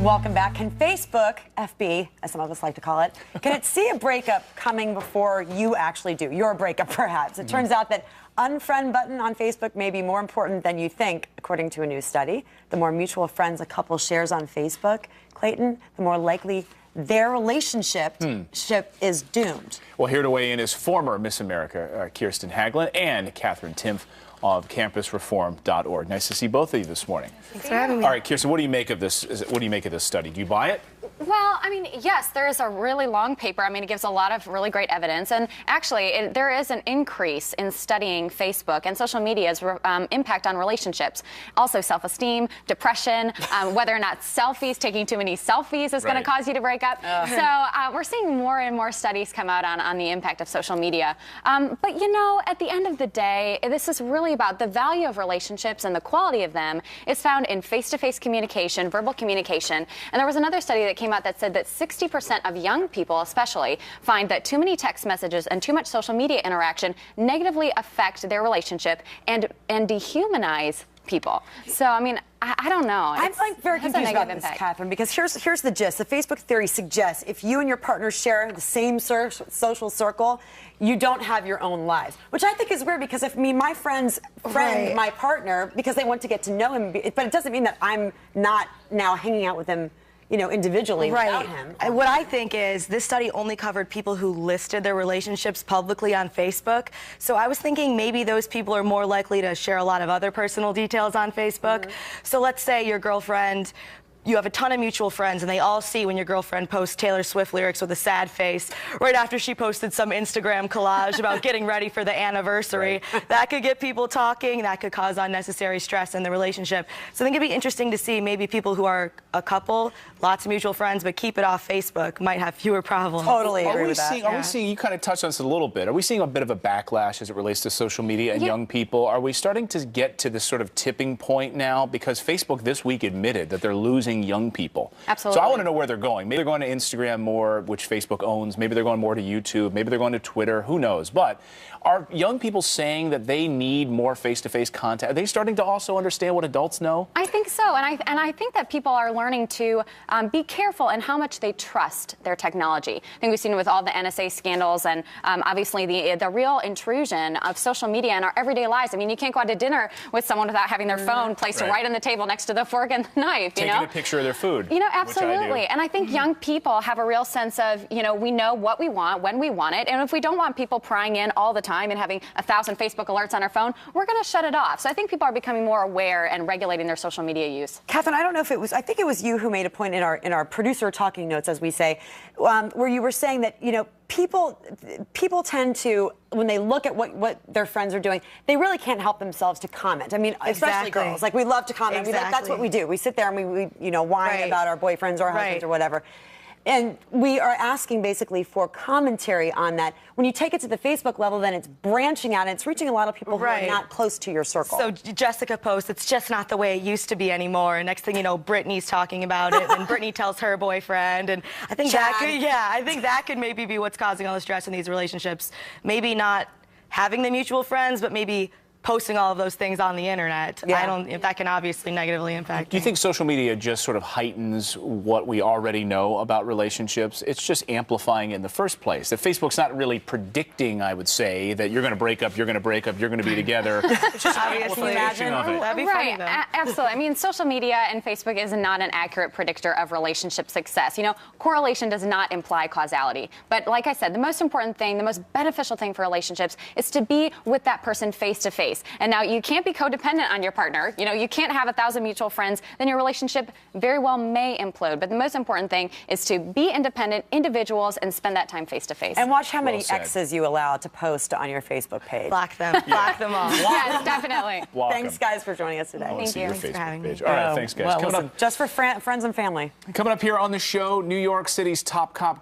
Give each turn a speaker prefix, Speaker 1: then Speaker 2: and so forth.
Speaker 1: Welcome back. Can Facebook, FB, as some of us like to call it, can it see a breakup coming before you actually do your breakup, perhaps? It turns out that unfriend button on Facebook may be more important than you think, according to a new study. The more mutual friends a couple shares on Facebook, Clayton, the more likely their relationship is doomed.
Speaker 2: Well, here to weigh in is former Miss America Kirsten Haglund and Catherine Timpf of campusreform.org. Nice to see both of you this morning.
Speaker 3: Thanks for having me.
Speaker 2: All right, Kirsten, what do you make of this? What do you make of this study? Do you buy it?
Speaker 3: Well, I mean, yes, there is a really long paper. I mean, it gives a lot of really great evidence. And actually, there is an increase in studying Facebook and social media's impact on relationships. Also, self-esteem, depression, whether or not taking too many selfies is going to cause you to break up. So we're seeing more and more studies come out on the impact of social media. But, you know, at the end of the day, this is really about the value of relationships, and the quality of them is found in face-to-face communication, verbal communication. And there was another study that came out that said that 60% of young people especially find that too many text messages and too much social media interaction negatively affect their relationship and dehumanize people. So, I mean, I don't know.
Speaker 1: I'm like very confused about this, Catherine, because here's the gist. The Facebook theory suggests if you and your partner share the same social circle, you don't have your own lives, which I think is weird, because if my friend's friend, my partner, because they want to get to know him, but it doesn't mean that I'm not now hanging out with him, you know, individually without him.
Speaker 4: What I think is this study only covered people who listed their relationships publicly on Facebook. So I was thinking maybe those people are more likely to share a lot of other personal details on Facebook. So let's say your girlfriend, you have a ton of mutual friends, and they all see when your girlfriend posts Taylor Swift lyrics with a sad face right after she posted some Instagram collage about getting ready for the anniversary. That could get people talking. That could cause unnecessary stress in the relationship. So I think it'd be interesting to see maybe people who are a couple, lots of mutual friends, but keep it off Facebook, might have fewer problems.
Speaker 1: Totally agree with that.
Speaker 2: Are we seeing, you kind of touched on this a little bit, are we seeing a bit of a backlash as it relates to social media and young people? Are we starting to get to this sort of tipping point now? Because Facebook this week admitted that they're losing young people.
Speaker 3: Absolutely.
Speaker 2: So I want to know where they're going. Maybe they're going to Instagram more, which Facebook owns. Maybe they're going more to YouTube. Maybe they're going to Twitter. Who knows? But are young people saying that they need more face-to-face contact? Are they starting to also understand what adults know?
Speaker 3: I think so, and I think that people are learning to be careful in how much they trust their technology. I think we've seen it with all the NSA scandals, and obviously the real intrusion of social media in our everyday lives. I mean, you can't go out to dinner with someone without having their phone placed right on the table next to the fork and the knife.
Speaker 2: Taking a picture of their food.
Speaker 3: You know, absolutely. And I think young people have a real sense of, you know, we know what we want when we want it, and if we don't want people prying in all the time and having 1,000 Facebook alerts on our phone, we're going to shut it off. So I think people are becoming more aware and regulating their social media use.
Speaker 1: Catherine, I don't know if it was, I think it was you who made a point in our producer talking notes, as we say, where you were saying that, you know, people tend to, when they look at what their friends are doing, they really can't help themselves to comment. I mean, especially girls. Like, we love to comment. That's what we do. We sit there and we you know, whine about our boyfriends or our husbands or whatever. And we are asking basically for commentary on that. When you take it to the Facebook level, then it's branching out and it's reaching a lot of people who are not close to your circle.
Speaker 4: So Jessica posts, it's just not the way it used to be anymore. And next thing you know, Brittany's talking about it, and Brittany tells her boyfriend. And I think I think that could maybe be what's causing all the stress in these relationships. Maybe not having the mutual friends, but maybe posting all of those things on the internet. I don't, if that can obviously negatively impact.
Speaker 2: Do you think social media just sort of heightens what we already know about relationships? It's just amplifying it in the first place. That Facebook's not really predicting, I would say, that you're going to break up, you're going to break up, you're going to be together. It's just
Speaker 4: obviously
Speaker 2: amplification of it.
Speaker 4: That'd be funny, though.
Speaker 3: Absolutely. I mean, social media and Facebook is not an accurate predictor of relationship success. You know, correlation does not imply causality. But like I said, the most important thing, the most beneficial thing for relationships is to be with that person face to face. And now you can't be codependent on your partner. You know, you can't have 1,000 mutual friends. Then your relationship very well may implode. But the most important thing is to be independent individuals and spend that time face to face.
Speaker 1: And watch how many exes you allow to post on your Facebook page.
Speaker 4: Block them. Block them all.
Speaker 3: Yes, definitely.
Speaker 1: Thanks, guys, for joining us today.
Speaker 3: Thank you.
Speaker 4: Thanks for having me.
Speaker 2: All right, thanks, guys.
Speaker 1: Well, listen, just for friends and family.
Speaker 2: Coming up here on the show, New York City's top cop